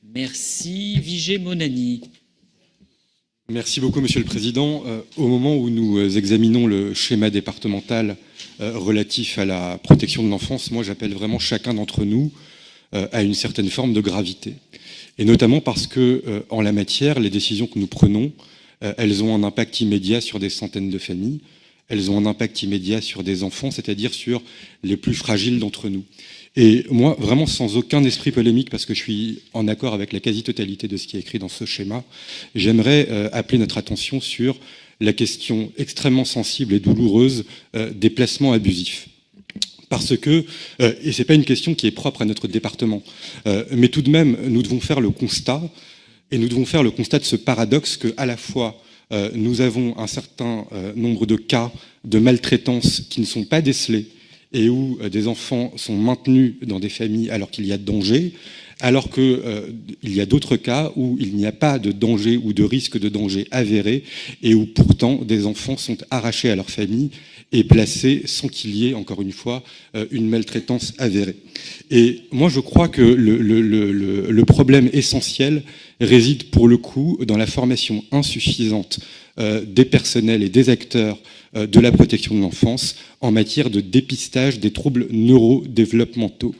Merci. Vigée Monani. Merci beaucoup, Monsieur le Président. Au moment où nous examinons le schéma départemental relatif à la protection de l'enfance, moi j'appelle vraiment chacun d'entre nous à une certaine forme de gravité. Et notamment parce que, en la matière, les décisions que nous prenons, elles ont un impact immédiat sur des centaines de familles, elles ont un impact immédiat sur des enfants, c'est-à-dire sur les plus fragiles d'entre nous. Et moi, vraiment sans aucun esprit polémique, parce que je suis en accord avec la quasi-totalité de ce qui est écrit dans ce schéma, j'aimerais appeler notre attention sur la question extrêmement sensible et douloureuse des placements abusifs. Parce que, et c'est pas une question qui est propre à notre département, mais tout de même, nous devons faire le constat, et nous devons faire le constat de ce paradoxe que, à la fois, nous avons un certain nombre de cas de maltraitance qui ne sont pas décelés, et où des enfants sont maintenus dans des familles alors qu'il y a danger, alors qu'il y a d'autres cas où il n'y a pas de danger ou de risque de danger avéré, et où pourtant des enfants sont arrachés à leur famille et placés sans qu'il y ait, encore une fois, une maltraitance avérée. Et moi, je crois que le problème essentiel réside pour le coup dans la formation insuffisante des personnels et des acteurs de la protection de l'enfance en matière de dépistage des troubles neurodéveloppementaux.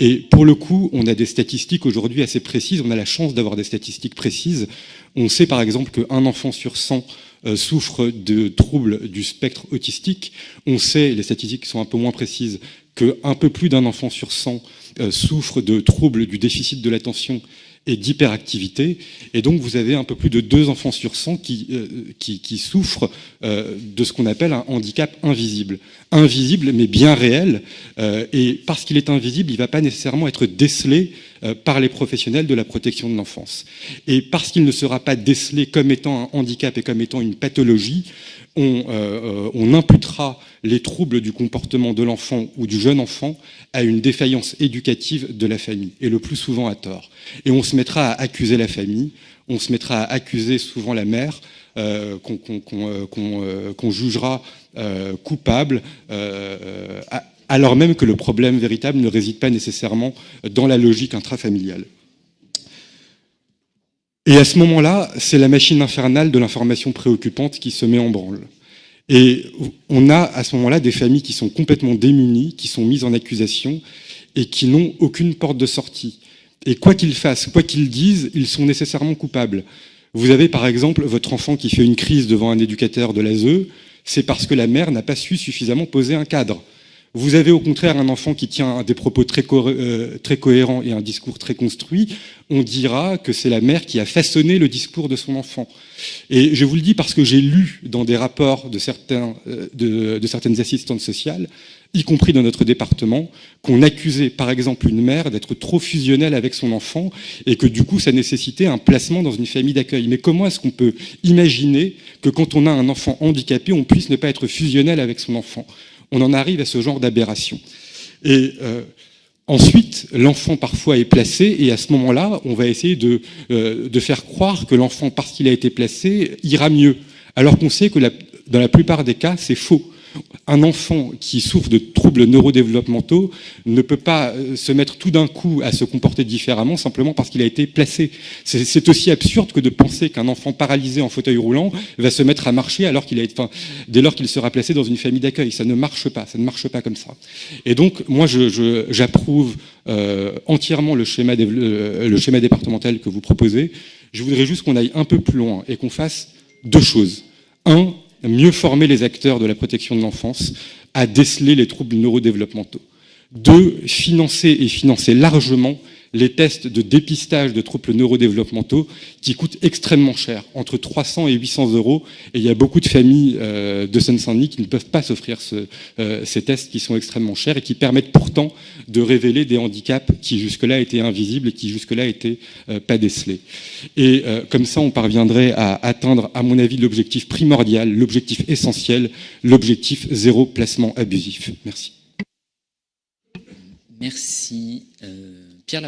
Et pour le coup, on a des statistiques aujourd'hui assez précises, on a la chance d'avoir des statistiques précises. On sait par exemple qu'un enfant sur 100 souffre de troubles du spectre autistique. On sait, les statistiques sont un peu moins précises, qu'un peu plus d'un enfant sur 100 souffre de troubles du déficit de l'attention et d'hyperactivité. Et donc, vous avez un peu plus de 2 enfants sur 100 qui souffrent de ce qu'on appelle un handicap invisible. Invisible, mais bien réel. Et parce qu'il est invisible, il ne va pas nécessairement être décelé par les professionnels de la protection de l'enfance. Et parce qu'il ne sera pas décelé comme étant un handicap et comme étant une pathologie, on imputera les troubles du comportement de l'enfant ou du jeune enfant à une défaillance éducative de la famille, et le plus souvent à tort. Et on se mettra à accuser la famille, on se mettra à accuser souvent la mère, qu'on jugera coupable, alors même que le problème véritable ne réside pas nécessairement dans la logique intrafamiliale. Et à ce moment-là, c'est la machine infernale de l'information préoccupante qui se met en branle. Et on a à ce moment-là des familles qui sont complètement démunies, qui sont mises en accusation et qui n'ont aucune porte de sortie. Et quoi qu'ils fassent, quoi qu'ils disent, ils sont nécessairement coupables. Vous avez par exemple votre enfant qui fait une crise devant un éducateur de l'ASE, c'est parce que la mère n'a pas su suffisamment poser un cadre. Vous avez au contraire un enfant qui tient des propos très cohérents et un discours très construit, on dira que c'est la mère qui a façonné le discours de son enfant. Et je vous le dis parce que j'ai lu dans des rapports de certaines assistantes sociales, y compris dans notre département, qu'on accusait par exemple une mère d'être trop fusionnelle avec son enfant et que du coup ça nécessitait un placement dans une famille d'accueil. Mais comment est-ce qu'on peut imaginer que quand on a un enfant handicapé, on puisse ne pas être fusionnel avec son enfant ? On en arrive à ce genre d'aberration. Et ensuite, l'enfant parfois est placé, et à ce moment-là, on va essayer de faire croire que l'enfant, parce qu'il a été placé, ira mieux. Alors qu'on sait que dans la plupart des cas, c'est faux. Un enfant qui souffre de troubles neurodéveloppementaux ne peut pas se mettre tout d'un coup à se comporter différemment simplement parce qu'il a été placé. C'est aussi absurde que de penser qu'un enfant paralysé en fauteuil roulant va se mettre à marcher dès lors qu'il sera placé dans une famille d'accueil. Ça ne marche pas comme ça. Et donc, moi, j'approuve entièrement le schéma départemental que vous proposez. Je voudrais juste qu'on aille un peu plus loin et qu'on fasse 2 choses. 1, mieux former les acteurs de la protection de l'enfance à déceler les troubles neurodéveloppementaux. 2, financer largement les tests de dépistage de troubles neurodéveloppementaux qui coûtent extrêmement cher, entre 300 et 800 €. Et il y a beaucoup de familles de Seine-Saint-Denis qui ne peuvent pas s'offrir ces tests qui sont extrêmement chers et qui permettent pourtant de révéler des handicaps qui jusque-là étaient invisibles et qui jusque-là étaient pas décelés. Et comme ça, on parviendrait à atteindre, à mon avis, l'objectif primordial, l'objectif essentiel, l'objectif 0 placement abusif. Merci. Merci. Pierre